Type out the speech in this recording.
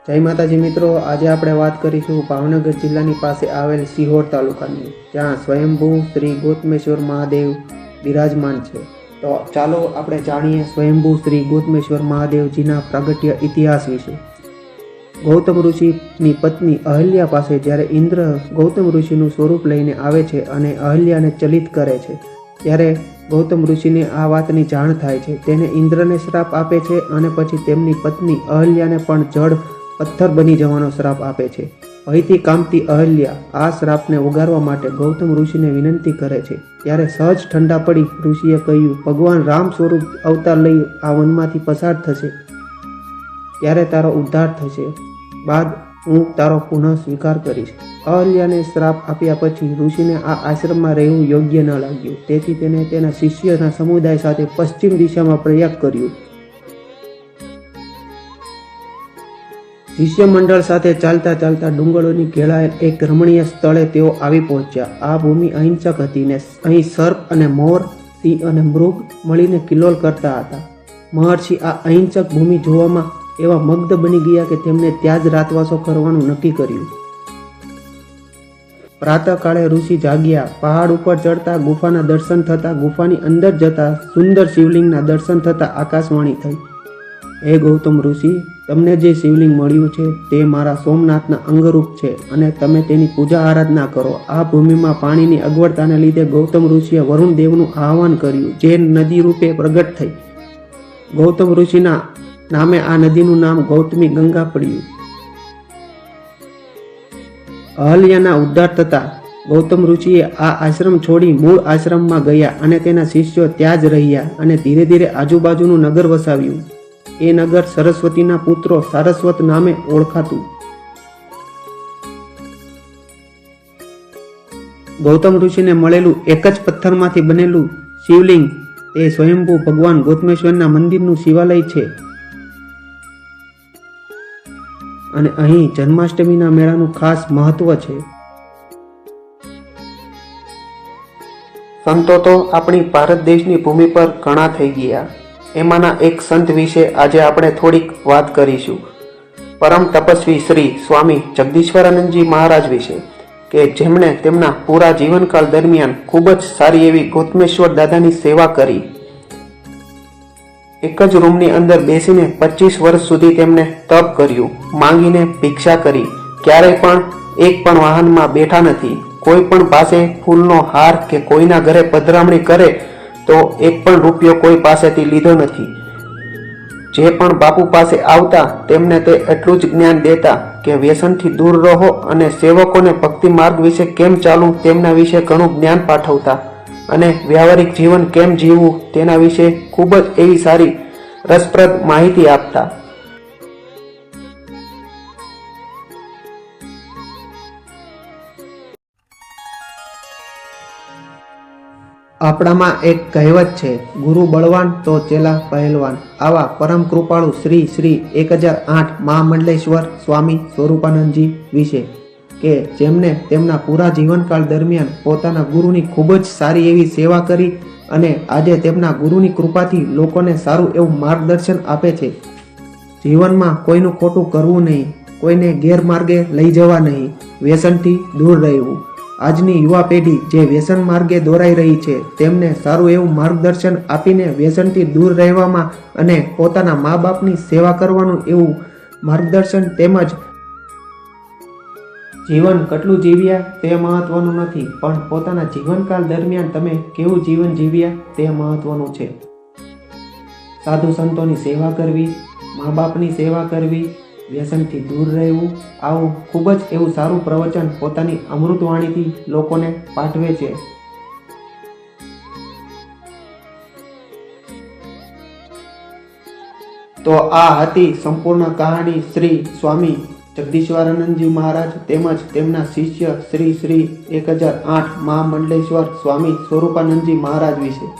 જય માતાજી મિત્રો, આજે આપણે વાત કરીશું ભાવનગર જિલ્લાની પાસે આવેલ સિહોર તાલુકાની, જ્યાં સ્વયંભૂ શ્રી ગૌતમેશ્વર મહાદેવ બિરાજમાન છે। તો ચાલો આપણે જાણીએ સ્વયંભૂ શ્રી ગૌતમેશ્વર મહાદેવજીના પ્રાગટ્ય ઇતિહાસ વિશે। ગૌતમ ઋષિની પત્ની અહલ્યા પાસે જ્યારે ઇન્દ્ર ગૌતમ ઋષિનું સ્વરૂપ લઈને આવે છે અને અહલ્યાને ચલિત કરે છે, ત્યારે ગૌતમ ઋષિને આ વાતની જાણ થાય છે। તેને ઇન્દ્રને શ્રાપ આપે છે અને પછી તેમની પત્ની અહલ્યાને પણ જળ પથ્થર બની જવાનો શ્રાપ આપે છે। અહીંથી કામતી અહલ્યા આ શ્રાપને ઉગારવા માટે ગૌતમ ઋષિને વિનંતી કરે છે। ત્યારે સહજ ઠંડા પડી ઋષિએ કહ્યું, ભગવાન રામ સ્વરૂપ અવતાર લઈ આ વનમાંથી પસાર થશે ત્યારે તારો ઉદ્ધાર થશે, બાદ હું તારો પુનઃ સ્વીકાર કરીશ। અહલ્યાને શ્રાપ આપ્યા પછી ઋષિને આ આશ્રમમાં રહેવું યોગ્ય ન લાગ્યું, તેથી તેને તેના શિષ્યના સમુદાય સાથે પશ્ચિમ દિશામાં પ્રયાગ કર્યું। શિષ્ય મંડળ સાથે ચાલતા ચાલતા ડુંગરોની ઘેરાયેલ એક રમણીય સ્થળે તેઓ આવી પહોંચ્યા। આ ભૂમિ અહિંસક હતી ને અહીં સર્પ અને મોર, સિંહ અને મૃગ મળીને કિલ્લોલ કરતા હતા। મહર્ષિ આ અહિંસક ભૂમિ જોવામાં એવા મગ્ન બની ગયા કે તેમને ત્યાં જ રાતવાસો કરવાનું નક્કી કર્યું। પ્રાતઃકાળે ઋષિ જાગ્યા। પહાડ ઉપર ચડતા ગુફાના દર્શન થતા, ગુફાની અંદર જતા સુંદર શિવલિંગના દર્શન થતા આકાશવાણી થઈ, હે ગૌતમ ઋષિ, તમને જે શિવલિંગ મળ્યું છે તે મારા સોમનાથના અંગરૂપ છે અને તમે તેની પૂજા આરાધના કરો। આ ભૂમિમાં પાણીની અગવડતાને લીધે ગૌતમ ઋષિએ વરુણ દેવનું આહવાન કર્યું, જે નદી રૂપે પ્રગટ થઈ। ગૌતમ ઋષિના નામે આ નદીનું નામ ગૌતમી ગંગા પડ્યું। અહલ્યાના ઉદ્ધાર થતા ગૌતમ ઋષિએ આ આશ્રમ છોડી મૂળ આશ્રમમાં ગયા અને તેના શિષ્યો ત્યાં જ રહ્યા અને ધીરે ધીરે આજુબાજુનું નગર વસાવ્યું। એ નગર સરસ્વતીના પુત્રો સારસ્વત નામે ઓળખાતું। ગૌતમ ઋષિને મળેલું એક જ પથ્થરમાંથી બનેલું શિવલિંગ તે સ્વયંભૂ ભગવાન ગૌતમેશ્વરના મંદિરનું શિવાલય છે અને અહીં જન્માષ્ટમીના મેળાનું ખાસ મહત્વ છે। સંતો તો આપણી ભારત દેશની ભૂમિ પર ઘણા થઈ ગયા, એમાંના એક સંત વિશે આજે આપણે થોડીક વાત કરીશું। પરમ તપસ્વી શ્રી સ્વામી જગદીશ્વરાનંદજી મહારાજ વિશે, કે જેમણે તેમના પૂરા જીવનકાળ દરમિયાન ખૂબ જ સારી એવી ગૌતમેશ્વર દાદાની સેવા કરી। એક જ રૂમની અંદર બેસીને 25 વર્ષ સુધી તેમને તપ કર્યું, માંગીને ભિક્ષા કરી, ક્યારેય પણ એક પણ વાહનમાં બેઠા નથી, કોઈ પણ પાસે ફૂલનો હાર કે કોઈના ઘરે પધરામણી કરે તો એક પણ રૂપિયો કોઈ પાસેથી લીધો નથી। જે પણ બાપુ પાસે આવતા તેમને તે એટલું જ જ્ઞાન દેતા કે વ્યસનથી દૂર રહો અને સેવકોને ભક્તિ માર્ગ વિશે કેમ ચાલવું તેમના વિશે ઘણું જ્ઞાન પાઠવતા અને વ્યવહારિક જીવન કેમ જીવવું તેના વિશે ખૂબ જ એવી સારી રસપ્રદ માહિતી આપતા। આપણામાં એક કહેવત છે, ગુરુ બળવાન તો ચેલા પહેલવાન। આવા પરમ કૃપાળુ શ્રી શ્રી 1008 મહામંડલેશ્વર સ્વામી સ્વરૂપાનંદજી વિશે, કે જેમને તેમના પૂરા જીવનકાળ દરમિયાન પોતાના ગુરુની ખૂબ જ સારી એવી સેવા કરી અને આજે તેમના ગુરુની કૃપાથી લોકોને સારું એવું માર્ગદર્શન આપે છે। જીવનમાં કોઈનું ખોટું કરવું નહીં, કોઈને ગેરમાર્ગે લઈ જવા નહીં, વ્યસનથી દૂર રહેવું। આજની યુવા પેઢી જે વ્યસન માર્ગે દોરાઈ રહી છે તેમને સારું એવું માર્ગદર્શન આપીને વ્યસનથી દૂર રહેવામાં અને પોતાના મા બાપની સેવા કરવાનું એવું માર્ગદર્શન, તેમજ જીવન કેટલું જીવ્યા તે મહત્વનું નથી, પણ પોતાના જીવનકાળ દરમિયાન તમે કેવું જીવન જીવ્યા તે મહત્વનું છે। સાધુ સંતોની સેવા કરવી, મા બાપની સેવા કરવી, વ્યસનથી દૂર રહેવું, આવું ખૂબ જ એવું સારું પ્રવચન પોતાની અમૃતવાણીથી લોકોને પાઠવે છે। તો આ હતી સંપૂર્ણ કહાની શ્રી સ્વામી જગદીશ્વરાનંદજી મહારાજ તેમજ તેમના શિષ્ય શ્રી શ્રી 1008 મહામંડલેશ્વર સ્વામી સ્વરૂપાનંદજી મહારાજ વિશે।